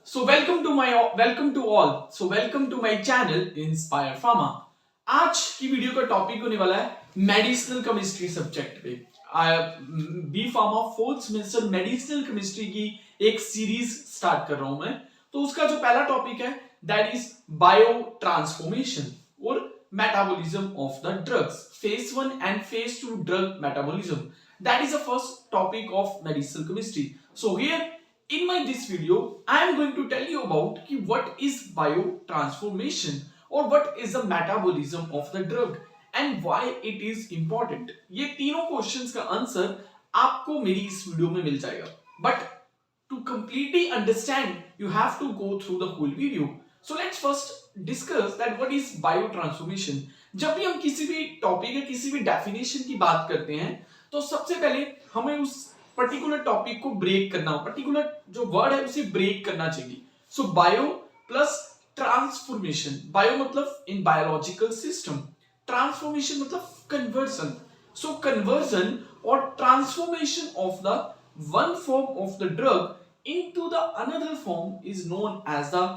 So welcome to all. So welcome to my channel Inspire Pharma. आज की video का topic होने वाला है मेडिसिनल केमिस्ट्री सब्जेक्ट पे। B pharma fourth semester medicinal chemistry की एक सीरीज स्टार्ट कर रहा हूं मैं। तो उसका जो पहला टॉपिक है दैट इज बायो ट्रांसफॉर्मेशन और metabolism of the drugs, phase 1 and phase 2 drug metabolism. That is the first topic of medicinal chemistry. So here in this video I am going to tell you about what is biotransformation or what is the metabolism of the drug and why it is important. ये तीनों questions का answer आपको मेरी इस video में मिल जाएगा, but to completely understand you have to go through the whole video. So let's first discuss that what is biotransformation. जब भी हम किसी भी टॉपिक या किसी भी डेफिनेशन की बात करते हैं तो सबसे पहले हमें उस पर्टिकुलर टॉपिक को ब्रेक करना, पर्टिकुलर जो वर्ड है उसे ब्रेक करना चाहिए। So bio plus transformation, bio मतलब इन बायोलॉजिकल सिस्टम, ट्रांसफॉर्मेशन मतलब कन्वर्जन। सो कन्वर्जन और transformation of the one form of the drug into the another form is known as the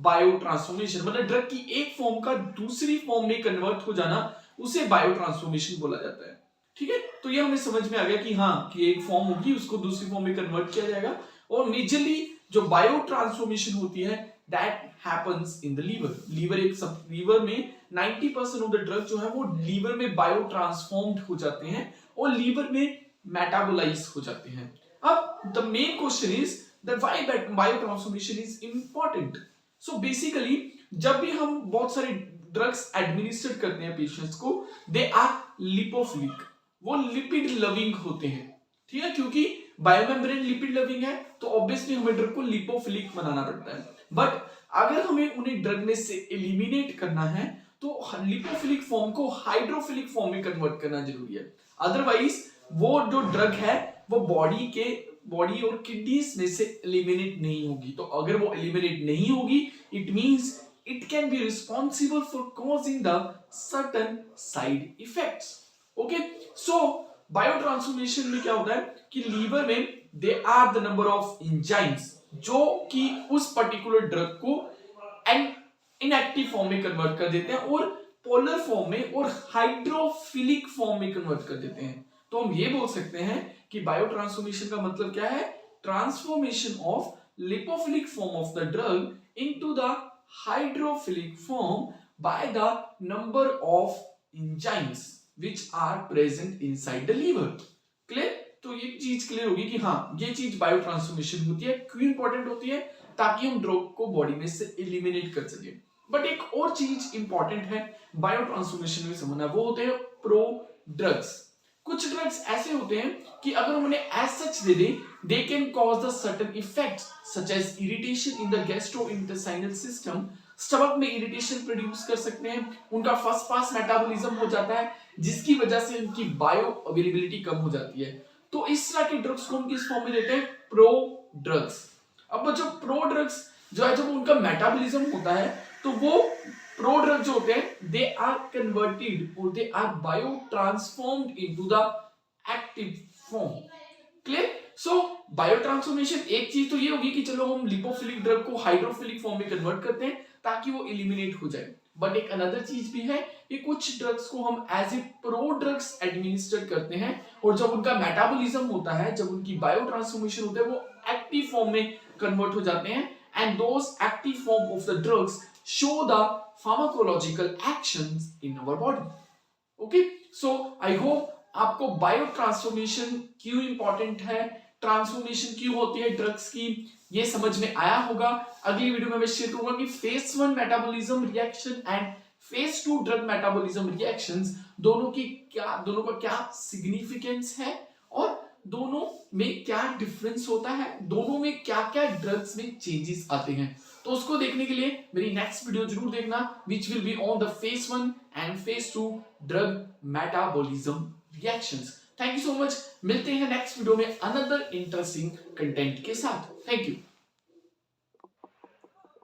bio transformation. मतलब drug की एक form का दूसरी form में convert हो जाना उसे बायो ट्रांसफॉर्मेशन बोला जाता है। ठीक है, तो ये हमें समझ में आ गया कि हाँ कि एक फॉर्म होगी उसको दूसरी फॉर्म में कन्वर्ट किया जाएगा। और मेजरली जो बायो ट्रांसफॉर्मेशन होती है that happens in the liver. Liver में 90% ऑफ द ड्रग जो है वो लीवर में बायो ट्रांसफॉर्म्ड हो जाते हैं और लीवर में मेटाबोलाइज हो जाते हैं। अब the main question is that why bio transformation is important. So basically जब भी हम बहुत सारे ड्रग्स एडमिनिस्टर करते हैं पेशेंट्स को, दे आर लिपोफिलिक, वो लिपिड लविंग होते हैं। ठीक है, क्योंकि बायोमेम्ब्रेन लिपिड लविंग है तो ऑब्वियसली हमें ड्रग को लिपोफिलिक बनाना पड़ता है। बट अगर हमें उन्हें ड्रग में से एलिमिनेट करना है तो लिपोफिलिक फॉर्म को हाइड्रोफिलिक फॉर्म में कन्वर्ट करना जरूरी है। अदरवाइज वो जो ड्रग है वो बॉडी और किडनीज में से एलिमिनेट नहीं होगी। तो अगर वो एलिमिनेट नहीं होगी it means it can be responsible for causing the certain side effects. Okay, so biotransformation में क्या होता है कि लीवर में there are the number of enzymes जो कि उस पर्टिकुलर ड्रग को इनएक्टिव फॉर्म में कन्वर्ट कर देते हैं और पोलर फॉर्म में और हाइड्रोफिलिक फॉर्म में कन्वर्ट कर देते हैं। तो हम ये बोल सकते हैं कि बायोट्रांसफॉर्मेशन का मतलब क्या है, transformation of lipophilic form of the drug into the hydrophilic form by the number of enzymes which are present inside the liver. Clear? तो ये चीज क्लियर होगी कि हाँ ये चीज बायो ट्रांसफॉर्मेशन होती है। क्यों इंपॉर्टेंट होती है? ताकि हम ड्रग को बॉडी में से एलिमिनेट कर सके। बट एक और चीज इंपॉर्टेंट है बायो ट्रांसफॉर्मेशन में समझना, वो होते हैं प्रो ड्रग्स। कुछ ड्रग्स ऐसे होते हैं कि अगर हम उन्हें as such they then they can cause the certain effects such as irritation in the gastrointestinal system. Stomach में इरिटेशन प्रोड्यूस कर सकते हैं, उनका फर्स्ट पास मेटाबॉलिज्म हो जाता है जिसकी वजह से उनकी बायो अवेलेबिलिटी कम हो जाती है। तो इस तरह के ड्रग्स को हम किस फॉर्म में देते हैं, प्रो ड्रग्स। अब जो प्रो ड्रग्स जो है जब उनका मेटाबॉलिज्म होता है तो वो प्रो ड्रग जो होते हैं दे आर कन्वर्टेड और they are bio transformed into the active form. Clear? So bio transformation एक चीज तो ये होगी कि चलो हम लिपोफिलिक ड्रग को हाइड्रोफिलिक फॉर्म में कन्वर्ट करते हैं ताकि वो एलिमिनेट हो जाए। बट एक अनदर चीज भी है कि कुछ ड्रग्स को हम as a pro drugs administer करते हैं और जब उनका मेटाबॉलिज्म होता है, जब उनकी बायो ट्रांसफॉर्मेशन होता है वो एक्टिव फॉर्म में कन्वर्ट हो जाते हैं and those active form of the drugs show the pharmacological actions in our body. Okay, so I hope आपको बायो ट्रांसफॉर्मेशन क्यों इंपॉर्टेंट है, ट्रांसफॉर्मेशन क्यों होती है ड्रग्स की, ये समझ में आया होगा। अगली वीडियो में मैं शेयर करूंगा कि phase 1 metabolism reaction and phase 2 drug metabolism reactions दोनों का क्या सिग्निफिकेंस है और दोनों में क्या डिफरेंस होता है, दोनों में क्या क्या ड्रग्स में चेंजेस आते हैं। तो उसको देखने के लिए मेरी नेक्स्ट वीडियो जरूर देखना which will be on the phase 1 and phase 2 drug metabolism reactions. Thank you so much, मिलते हैं नेक्स्ट वीडियो में अनदर इंटरेस्टिंग कंटेंट के साथ। Thank you.